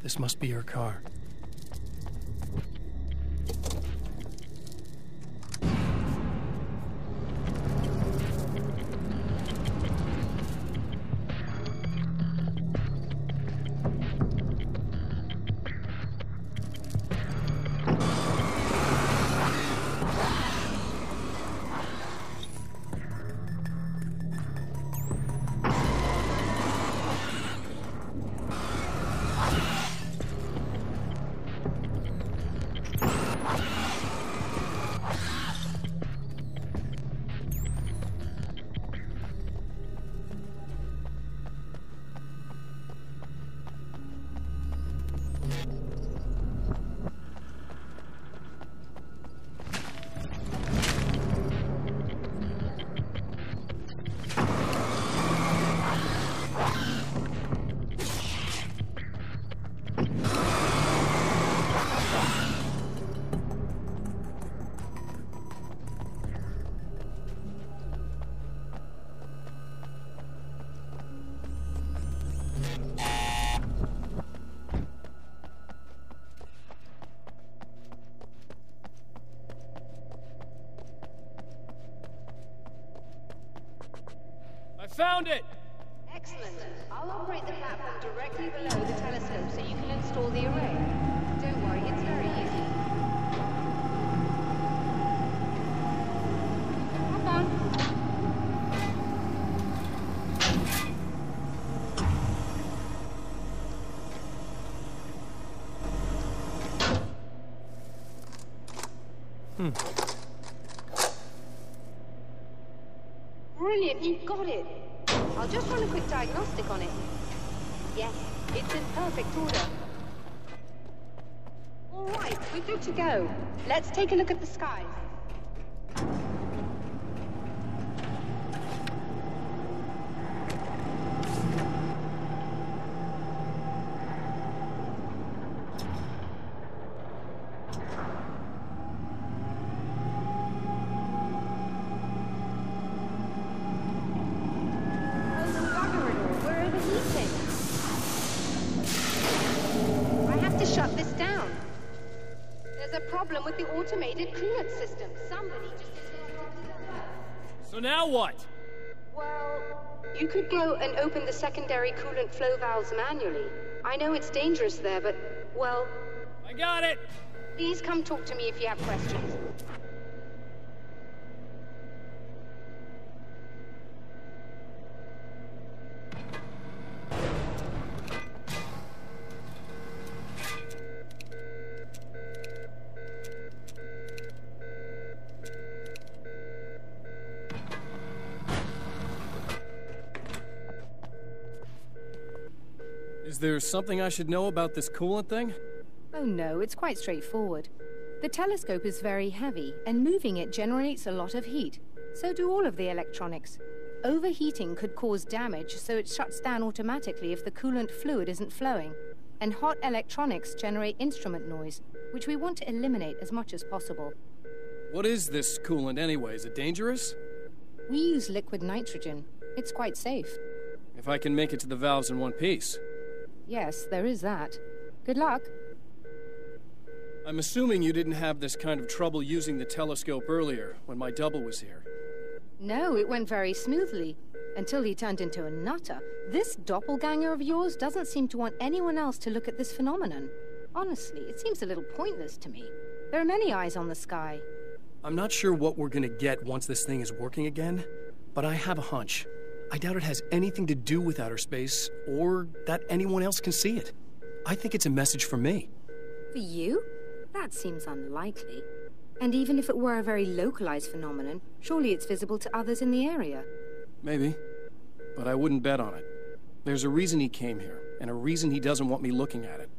This must be her car. Found it! Excellent. I'll operate the platform directly below the telescope so you can install the array. Don't worry, it's very easy. Hop on. Brilliant, you've got it. I'll just run a quick diagnostic on it. Yes, it's in perfect order. All right, we're good to go. Let's take a look at the skies. With the automated coolant system. Somebody just interrupted the work. So now what? Well, you could go and open the secondary coolant flow valves manually. I know it's dangerous there, but, well... I got it! Please come talk to me if you have questions. Is there something I should know about this coolant thing? Oh no, it's quite straightforward. The telescope is very heavy, and moving it generates a lot of heat. So do all of the electronics. Overheating could cause damage, so it shuts down automatically if the coolant fluid isn't flowing. And hot electronics generate instrument noise, which we want to eliminate as much as possible. What is this coolant anyway? Is it dangerous? We use liquid nitrogen. It's quite safe. If I can make it to the valves in one piece. Yes, there is that. Good luck. I'm assuming you didn't have this kind of trouble using the telescope earlier, when my double was here. No, it went very smoothly. Until he turned into a nutter. This doppelganger of yours doesn't seem to want anyone else to look at this phenomenon. Honestly, it seems a little pointless to me. There are many eyes on the sky. I'm not sure what we're gonna get once this thing is working again, but I have a hunch. I doubt it has anything to do with outer space, or that anyone else can see it. I think it's a message for me. For you? That seems unlikely. And even if it were a very localized phenomenon, surely it's visible to others in the area. Maybe. But I wouldn't bet on it. There's a reason he came here, and a reason he doesn't want me looking at it.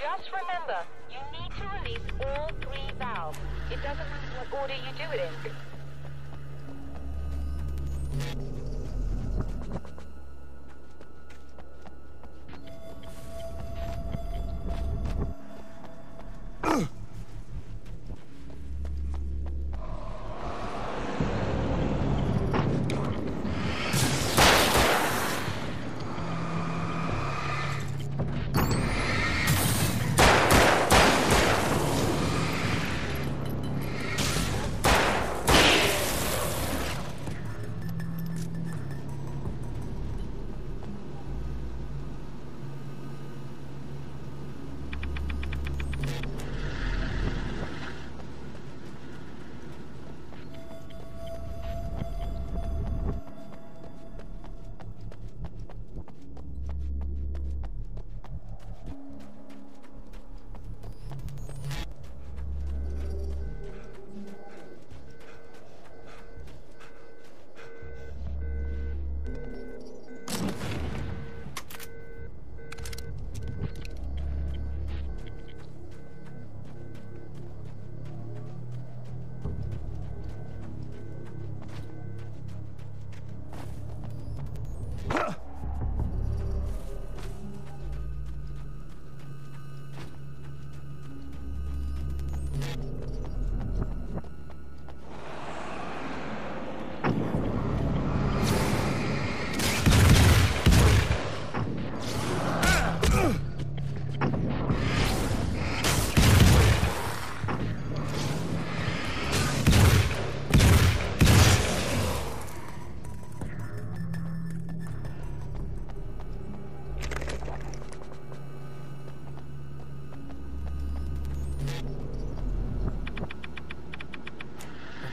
Just remember, you need to release all 3 valves. It doesn't matter what order you do it in.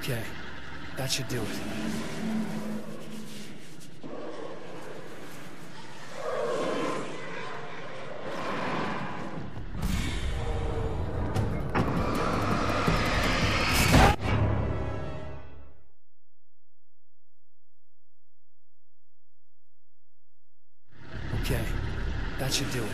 Okay, that should do it. Okay, that should do it.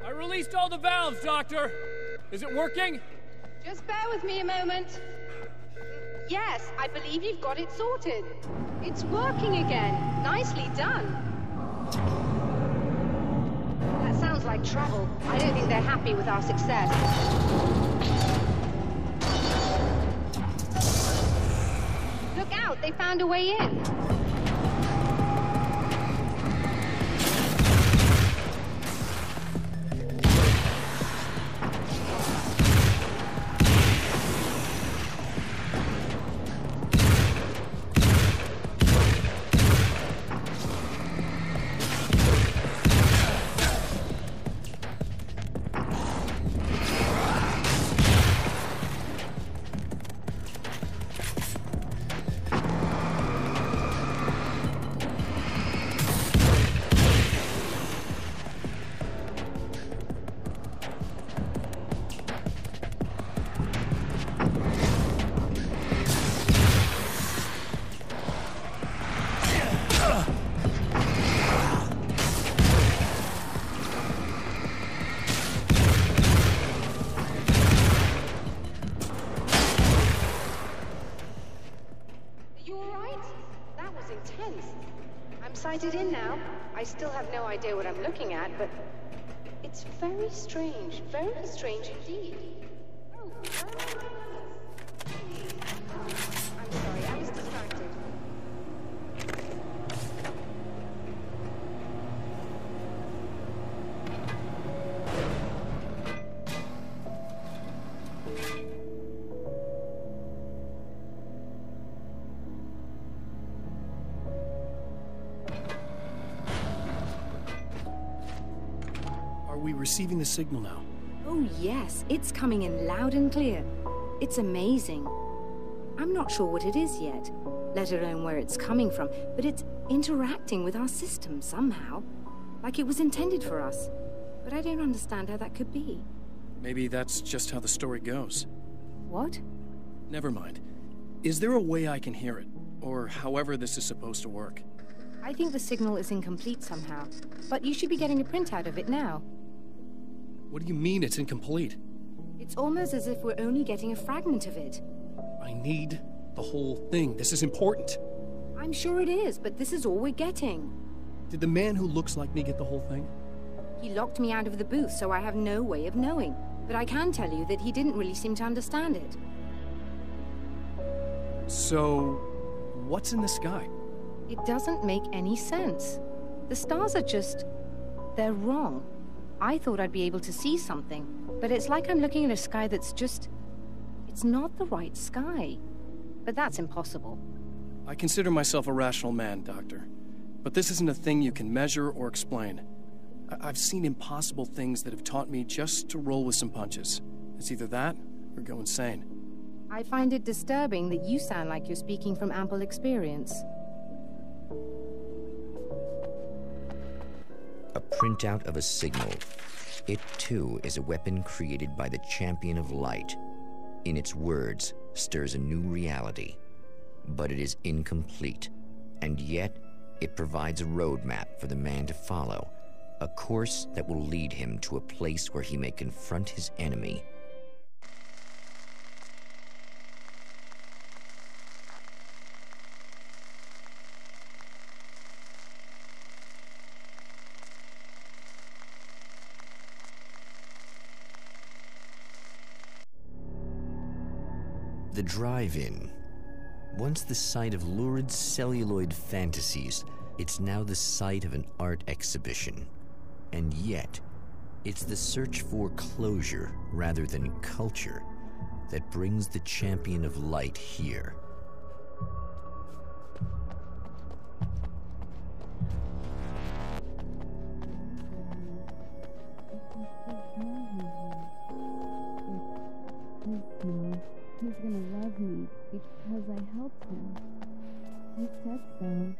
I released all the valves, Doctor! Is it working? Just bear with me a moment. Yes, I believe you've got it sorted. It's working again. Nicely done. That sounds like trouble. I don't think they're happy with our success. Look out, they found a way in. I'm sighted in now. I still have no idea what I'm looking at, but it's very strange indeed. Oh, I'm sorry, I was distracted. Are we receiving the signal now? Oh yes, it's coming in loud and clear. It's amazing. I'm not sure what it is yet, let alone where it's coming from, but it's interacting with our system somehow, like it was intended for us. But I don't understand how that could be. Maybe that's just how the story goes. What? Never mind. Is there a way I can hear it? Or however this is supposed to work? I think the signal is incomplete somehow, but you should be getting a printout of it now. What do you mean it's incomplete? It's almost as if we're only getting a fragment of it. I need the whole thing. This is important. I'm sure it is, but this is all we're getting. Did the man who looks like me get the whole thing? He locked me out of the booth, so I have no way of knowing. But I can tell you that he didn't really seem to understand it. So, what's in the sky? It doesn't make any sense. The stars are just... they're wrong. I thought I'd be able to see something, but it's like I'm looking at a sky that's just... it's not the right sky. But that's impossible. I consider myself a rational man, Doctor. But this isn't a thing you can measure or explain. I've seen impossible things that have taught me just to roll with some punches. It's either that, or go insane. I find it disturbing that you sound like you're speaking from ample experience. A printout of a signal. It, too, is a weapon created by the Champion of Light. In its words, stirs a new reality. But it is incomplete, and yet it provides a roadmap for the man to follow, a course that will lead him to a place where he may confront his enemy. The drive-in. Once the site of lurid celluloid fantasies, it's now the site of an art exhibition. And yet, it's the search for closure rather than culture that brings the Champion of Light here. He's gonna love me because I helped him. He said so.